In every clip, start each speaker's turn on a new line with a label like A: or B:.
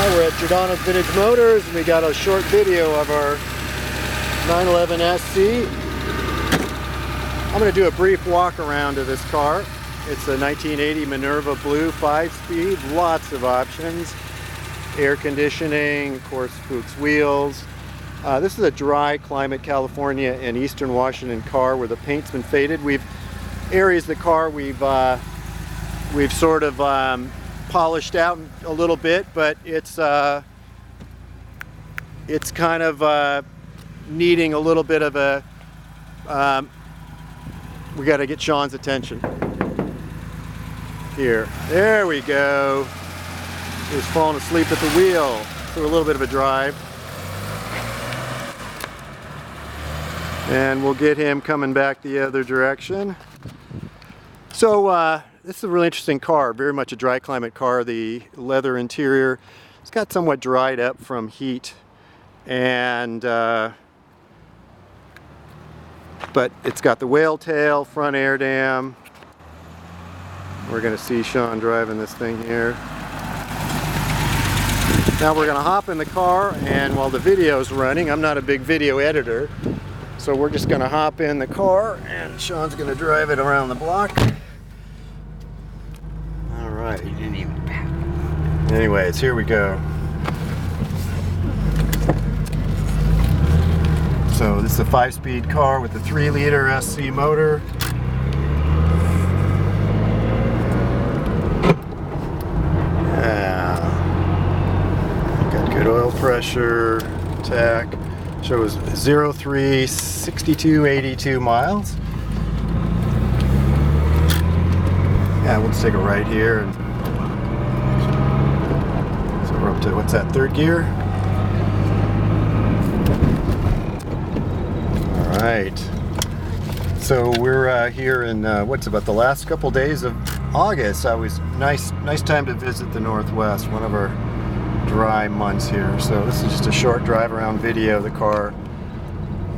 A: Hi, we're at Giordano's Vintage Motors. We got a short video of our 911 SC. I'm going to do a brief walk around of this car. It's a 1980 Minerva Blue 5-speed, lots of options. Air conditioning, of course, Fuchs wheels. This is a dry climate California and Eastern Washington car where the paint's been faded. Areas of the car we've sort of polished out a little bit, but it's kind of needing a little bit of a we got to get Sean's attention here. There we go. He was falling asleep at the wheel, so a little bit of a drive, and we'll get him coming back the other direction. So this is a really interesting car, very much a dry climate car. The leather interior, it's got somewhat dried up from heat, and but it's got the whale tail, front air dam. We're going to see Sean driving this thing here. Now we're going to hop in the car, and while the video's running, I'm not a big video editor, so we're just going to hop in the car and Sean's going to drive it around the block. Alright. Anyways, here we go. So this is a 5-speed car with a 3-liter SC motor. Yeah. Got good oil pressure, tach. Shows 0-3-62-82 miles. Yeah, we'll just take a right here, and so we're up to, what's that, 3rd gear? Alright, so we're here in what's about the last couple days of August. Always nice time to visit the Northwest, one of our dry months here. So this is just a short drive around video of the car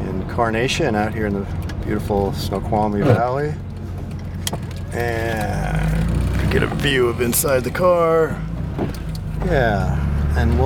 A: in Carnation out here in the beautiful Snoqualmie Valley, and get a view of inside the car. Yeah, and we'll